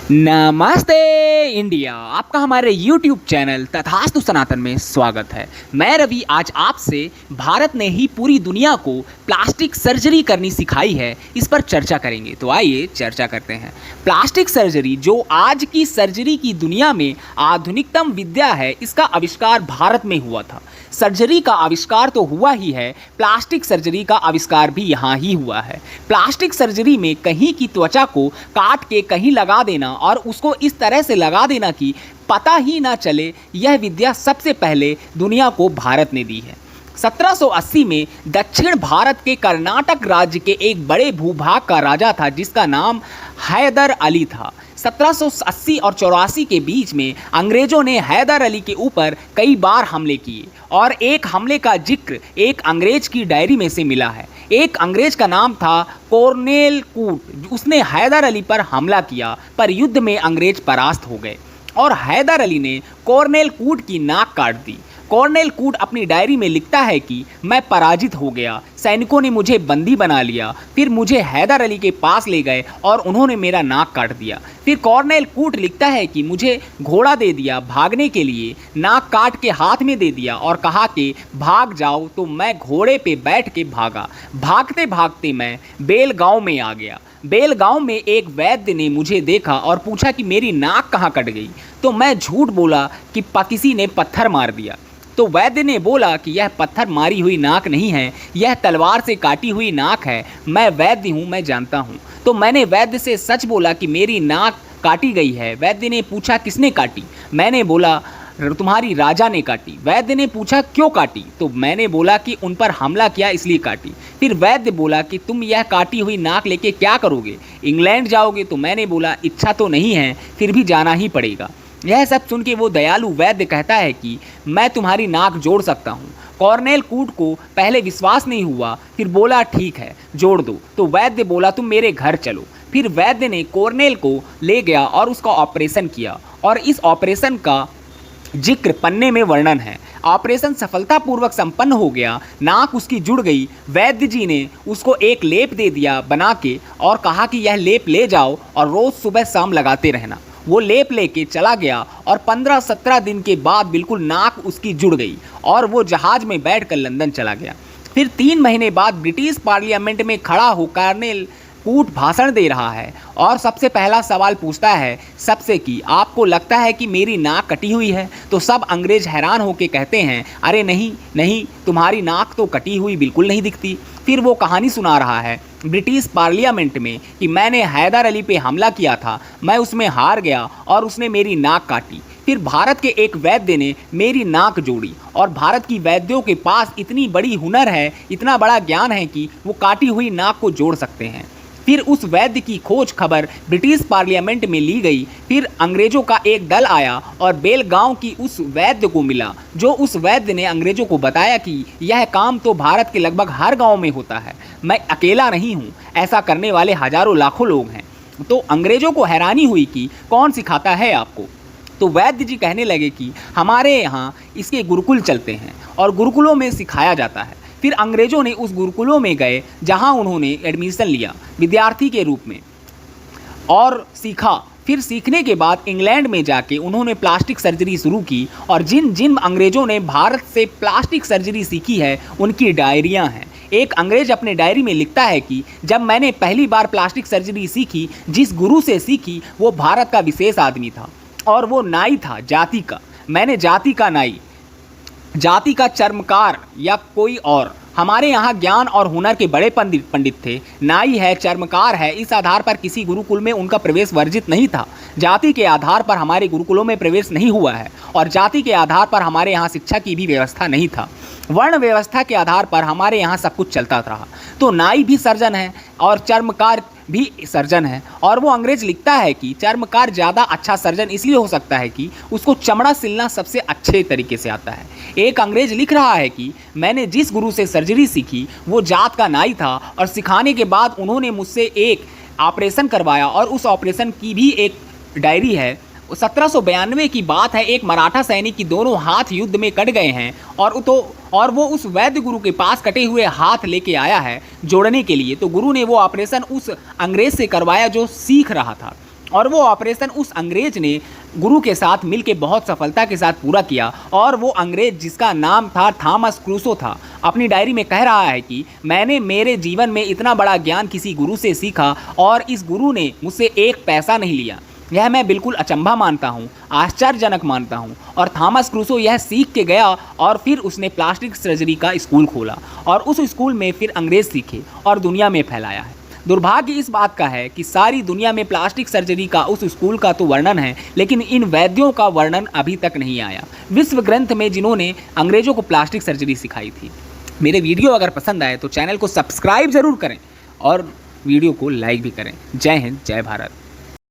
नमस्ते इंडिया, आपका हमारे YouTube चैनल तथास्तु सनातन में स्वागत है। मैं रवि आज आपसे भारत ने ही पूरी दुनिया को प्लास्टिक सर्जरी करनी सिखाई है, इस पर चर्चा करेंगे। तो आइए चर्चा करते हैं। प्लास्टिक सर्जरी जो आज की सर्जरी की दुनिया में आधुनिकतम विद्या है, इसका आविष्कार भारत में हुआ था। सर्जरी का आविष्कार तो हुआ ही है, प्लास्टिक सर्जरी का आविष्कार भी यहाँ ही हुआ है। प्लास्टिक सर्जरी में कहीं की त्वचा को काट के कहीं लगा देना और उसको इस तरह से लगा देना कि पता ही ना चले, यह विद्या सबसे पहले दुनिया को भारत ने दी है। 1780 में दक्षिण भारत के कर्नाटक राज्य के एक बड़े भूभाग का राजा था जिसका नाम हैदर अली था। 1780 और 84 के बीच में अंग्रेजों ने हैदर अली के ऊपर कई बार हमले किए और एक हमले का जिक्र एक अंग्रेज की डायरी में से मिला है। एक अंग्रेज का नाम था कॉर्नेल कूट, उसने हैदर अली पर हमला किया, पर युद्ध में अंग्रेज परास्त हो गए और हैदर अली ने कॉर्नेल कूट की नाक काट दी। कॉर्नेल कूट अपनी डायरी में लिखता है कि मैं पराजित हो गया, सैनिकों ने मुझे बंदी बना लिया, फिर मुझे हैदर अली के पास ले गए और उन्होंने मेरा नाक काट दिया। फिर कॉर्नेल कूट लिखता है कि मुझे घोड़ा दे दिया भागने के लिए, नाक काट के हाथ में दे दिया और कहा कि भाग जाओ, तो मैं घोड़े पे बैठ के भागा। भागते भागते मैं बेल गाँव में आ गया। बेल गांव में एक वैद्य ने मुझे देखा और पूछा कि मेरी नाक कहाँ कट गई, तो मैं झूठ बोला कि किसी ने पत्थर मार दिया। तो वैद्य ने बोला कि यह पत्थर मारी हुई नाक नहीं है, यह तलवार से काटी हुई नाक है, मैं वैद्य हूँ, मैं जानता हूँ। तो मैंने वैद्य से सच बोला कि मेरी नाक काटी गई है। वैद्य ने पूछा किसने काटी, मैंने बोला तुम्हारी राजा ने काटी। वैद्य ने पूछा क्यों काटी, तो मैंने बोला कि उन पर हमला किया इसलिए काटी। फिर वैद्य बोला कि तुम यह काटी हुई नाक लेके क्या करोगे, इंग्लैंड जाओगे, तो मैंने बोला इच्छा तो नहीं है, फिर भी जाना ही पड़ेगा। यह सब सुन के वो दयालु वैद्य कहता है कि मैं तुम्हारी नाक जोड़ सकता हूँ। कॉर्नेल कूट को पहले विश्वास नहीं हुआ, फिर बोला ठीक है जोड़ दो। तो वैद्य बोला तुम मेरे घर चलो। फिर वैद्य ने कॉर्नेल को ले गया और उसका ऑपरेशन किया और इस ऑपरेशन का जिक्र पन्ने में वर्णन है। ऑपरेशन सफलतापूर्वक संपन्न हो गया, नाक उसकी जुड़ गई। वैद्य जी ने उसको एक लेप दे दिया बना के और कहा कि यह लेप ले जाओ और रोज़ सुबह शाम लगाते रहना। वो लेप लेके चला गया और 15-17 दिन के बाद बिल्कुल नाक उसकी जुड़ गई और वो जहाज़ में बैठकर लंदन चला गया। फिर 3 महीने बाद ब्रिटिश पार्लियामेंट में खड़ा हो कॉर्नेल कूट भाषण दे रहा है और सबसे पहला सवाल पूछता है सबसे कि आपको लगता है कि मेरी नाक कटी हुई है, तो सब अंग्रेज हैरान होकर कहते हैं अरे नहीं नहीं, तुम्हारी नाक तो कटी हुई बिल्कुल नहीं दिखती। फिर वो कहानी सुना रहा है ब्रिटिश पार्लियामेंट में कि मैंने हैदर अली पे हमला किया था, मैं उसमें हार गया और उसने मेरी नाक काटी। फिर भारत के एक वैद्य ने मेरी नाक जोड़ी और भारत की वैद्यों के पास इतनी बड़ी हुनर है, इतना बड़ा ज्ञान है कि वो काटी हुई नाक को जोड़ सकते हैं। फिर उस वैद्य की खोज खबर ब्रिटिश पार्लियामेंट में ली गई। फिर अंग्रेजों का एक दल आया और बेलगांव की उस वैद्य को मिला, जो उस वैद्य ने अंग्रेजों को बताया कि यह काम तो भारत के लगभग हर गांव में होता है, मैं अकेला नहीं हूँ, ऐसा करने वाले हजारों लाखों लोग हैं। तो अंग्रेजों को हैरानी हुई कि कौन सिखाता है आपको। तो वैद्य जी कहने लगे कि हमारे यहाँ इसके गुरुकुल चलते हैं और गुरुकुलों में सिखाया जाता है। फिर अंग्रेजों ने उस गुरुकुलों में गए जहां उन्होंने एडमिशन लिया विद्यार्थी के रूप में और सीखा। फिर सीखने के बाद इंग्लैंड में जाके उन्होंने प्लास्टिक सर्जरी शुरू की और जिन जिन अंग्रेजों ने भारत से प्लास्टिक सर्जरी सीखी है उनकी डायरियां हैं। एक अंग्रेज अपने डायरी में लिखता है कि जब मैंने पहली बार प्लास्टिक सर्जरी सीखी, जिस गुरु से सीखी वो भारत का विशेष आदमी था और वो नाई था, जाति का। मैंने जाति का नाई, जाति का चर्मकार या कोई और, हमारे यहाँ ज्ञान और हुनर के बड़े पंडित थे, नाई है, चर्मकार है, इस आधार पर किसी गुरुकुल में उनका प्रवेश वर्जित नहीं था। जाति के आधार पर हमारे गुरुकुलों में प्रवेश नहीं हुआ है और जाति के आधार पर हमारे यहाँ शिक्षा की भी व्यवस्था नहीं था। वर्ण व्यवस्था के आधार पर हमारे यहाँ सब कुछ चलता रहा। तो नाई भी सर्जन है और चर्मकार भी सर्जन है और वो अंग्रेज लिखता है कि चर्मकार ज़्यादा अच्छा सर्जन इसलिए हो सकता है कि उसको चमड़ा सिलना सबसे अच्छे तरीके से आता है। एक अंग्रेज लिख रहा है कि मैंने जिस गुरु से सर्जरी सीखी वो जात का नाई था और सिखाने के बाद उन्होंने मुझसे एक ऑपरेशन करवाया और उस ऑपरेशन की भी एक डायरी है। 1792 की बात है, एक मराठा सैनिक की दोनों हाथ युद्ध में कट गए हैं और वो उस वैद्य गुरु के पास कटे हुए हाथ लेके आया है जोड़ने के लिए। तो गुरु ने वो ऑपरेशन उस अंग्रेज से करवाया जो सीख रहा था और वो ऑपरेशन उस अंग्रेज ने गुरु के साथ मिलकर बहुत सफलता के साथ पूरा किया। और वो अंग्रेज जिसका नाम था थॉमस क्रूसो था, अपनी डायरी में कह रहा है कि मैंने मेरे जीवन में इतना बड़ा ज्ञान किसी गुरु से सीखा और इस गुरु ने मुझसे एक पैसा नहीं लिया। यह मैं बिल्कुल अचंभा मानता हूँ, आश्चर्यजनक मानता हूँ। और थॉमस क्रूसो यह सीख के गया और फिर उसने प्लास्टिक सर्जरी का स्कूल खोला और उस स्कूल में फिर अंग्रेज सीखे और दुनिया में फैलाया है। दुर्भाग्य इस बात का है कि सारी दुनिया में प्लास्टिक सर्जरी का उस स्कूल का तो वर्णन है, लेकिन इन वैद्यों का वर्णन अभी तक नहीं आया विश्व ग्रंथ में जिन्होंने अंग्रेजों को प्लास्टिक सर्जरी सिखाई थी। मेरे वीडियो अगर पसंद आए तो चैनल को सब्सक्राइब ज़रूर करें और वीडियो को लाइक भी करें। जय हिंद, जय भारत।